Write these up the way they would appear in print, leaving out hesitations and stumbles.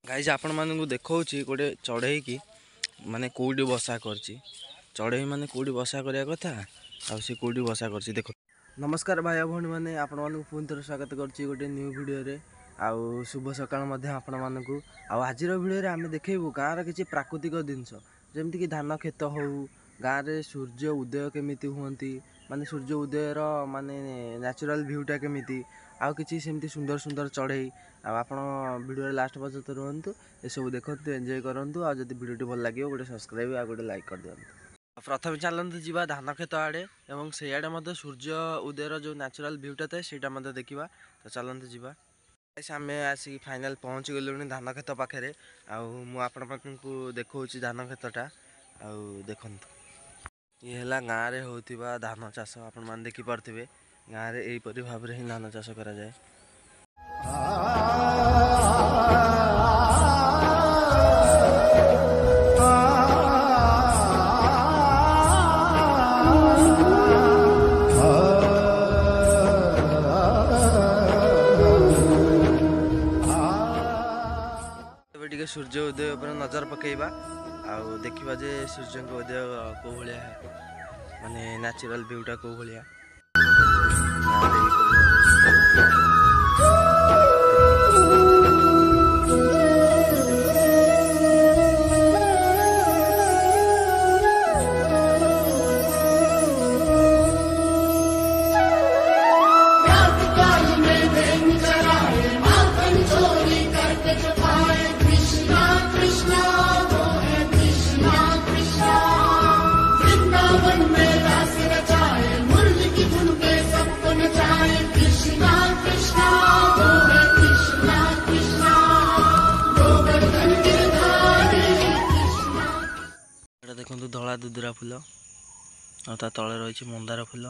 Guys आपण मानू देखा गोटे चढ़ई की माने कौटी बसा कर चढ़ई माने कौटी बसा करने कथा आसी कौटी बसा कर देख। नमस्कार भाई भौणी मैंने आपण मानू पुणी थर स्वागत कर गोटे न्यू वीडियो आउ शुभ सकाल आपण मानू आज भिडियो आम देखू गाँव किसी प्राकृतिक जिनस जमीक धान खेत हो गाँव में सूर्य उदय केमी हमें माने सूर्य उदयर माने नेचुरल भ्यूटा केमी आउ कि सेमती सुंदर सुंदर चढ़ई आप वीडियो लास्ट पर्यंत रुहतु ये सब देखु एंजॉय करूँ आज वीडियो भल लगे गोटे सब्सक्राइब आ गोटे लाइक कर दिखाँ। प्रथम चलते जी धान खेत आड़े और सैआडे सूर्य उदयर जो नेचुरल भ्यूटा थाए से देखा तो चलते जावा। आम आसिक फाइनाल पहुँची गलुणी धान खेत पाखे आपको देखा धान खेतटा आउ देखु ये है गाँव में होता धान चाष आपण मैंने देखिपे गाँव में यहीपरी भाव में ही धान चाष करा जाए। सूर्य उदय पर नजर पकेबा आउ देखा जे सूर्य को उदय कौ भाया माने नेचुरल भ्यूटा कौ भाया। देखो धला दुदुरा फूल और तले रही मंदार फूल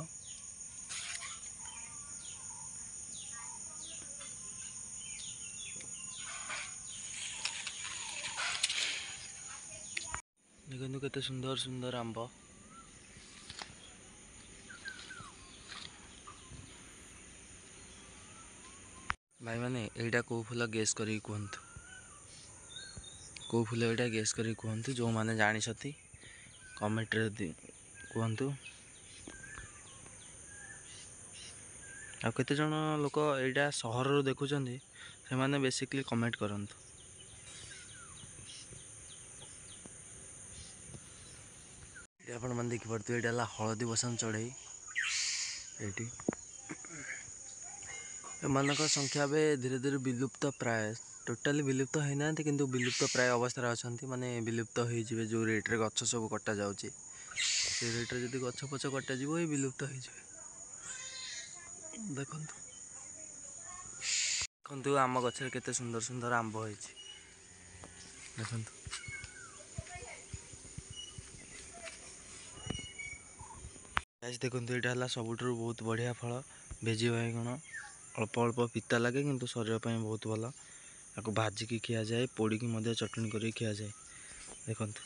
देखो केते सुंदर सुंदर आंब भाई माने एटा को फूल गेस करी कहतु कौ फूल एटा गेस करी कहतु जो माने जानी छथि कमेंट रे कहतु आ केते जण लोक एटा सहर रो देखुचंदी से माने बेसिकली कमेंट करंतु। आपण मन देखि पड़तु एटा ला हळदी बसन चढ़ई एटी एमानक संख्या बे धीरे धीरे विलुप्त प्राय टोटाली विलुप्त होना किंतु विलुप्त प्राय अवस्था अच्छा माने विलुप्त हो जो रेट रे गछ सब कटा जाउची से रेट रे जदि गछ पछ कटा जीवो विलुप्त हो देखंतु देखंतु आम गछ रे केते सुंदर सुंदर आंब होईची देखंतु। आज देखंतु एटा हला सबुठु बहुत बढ़िया फल भेजी बाइगण अल्प अल्प पिता लगे किंतु शरीर पर बहुत भल आपको भाजिकी खिया जाए पोड़ी की चटनी कर खिया जाए देखंतु।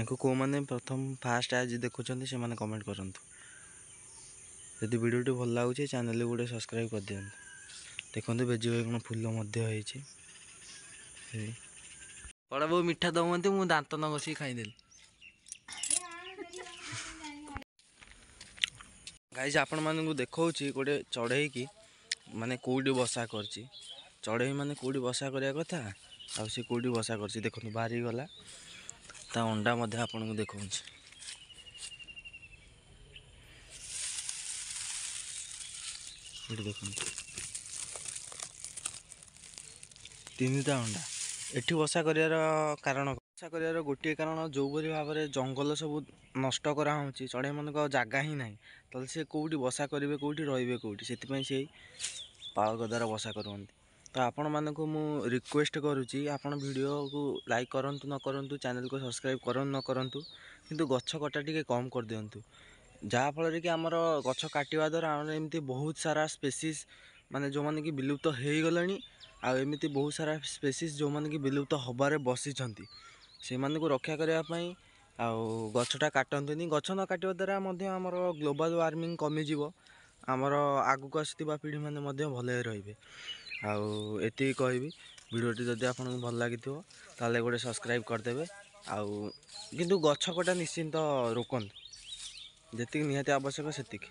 को को माने प्रथम फास्ट आज देखुचंती से माने कमेंट करंतु यदि वीडियोटी भल लागुचे चैनल गोटे सब्सक्राइब कर दियंतु। देखंतु भेजी बाइगण फूल मध्य होईची बड़ा बहु मिठा दउंती मु दांत न घसी खाइदेली। गाइज आपण मानू देखा गोटे चढ़ई की माने कौटी बसा कर चढ़ई माने कौटी बसा करने कथा आसी कौटी बसा कर देखो बाहरी गला ता अंडा आपन को देखा देख तीन टा अंडा एठी बसा कर कारण बसा कर गोटे कारण जो भली भाव में जंगल सब नष्ट करा चढ़ई मान जगह ही ना तो सी कौटी बसा करेंगे कौटी रे कौटी से पालक द्वारा बसा करते तो आपण मानक मु रिक्वेस्ट करुच्ची आपण वीडियो को लाइक करंतु न करंतु चैनल को सब्सक्राइब करंतु न करंतु किंतु गछ कटा टिके कम कर दियंतु जहाँ फल कि आमर गछ काटिवा द्वारा एमती बहुत सारा स्पेसीज माने जो माने कि विलुप्त हो गलानी आमती बहुत सारा स्पेसीज जो माने कि विलुप्त हबारे बसीचंती से माने को रक्षा करने गछटा काटंतुनी गछ न काटिवा द्वारा आमर ग्लोबल वार्मिंग कमिजिवो ଆମର ଆଗକୁ ଆସୁଥିବା ପିଢ଼ିମାନେ ମଧ୍ୟ ଭଲରେ ରହିବେ। ଆଉ ଏତିକି କହିବି, ଭିଡ଼ିଓଟି ଯଦି ଆପଣଙ୍କୁ ଭଲ ଲାଗିଥିବ ତାହେଲେ ଗୋଟେ ସବସ୍କ୍ରାଇବ୍ କରିଦେବେ। ଆଉ କିନ୍ତୁ ଗଛ କଟା ନିଶ୍ଚିନ୍ତ ରୋକନ୍ତୁ, ଯେତିକି ନିହାତି ଆବଶ୍ୟକ ସେତିକି।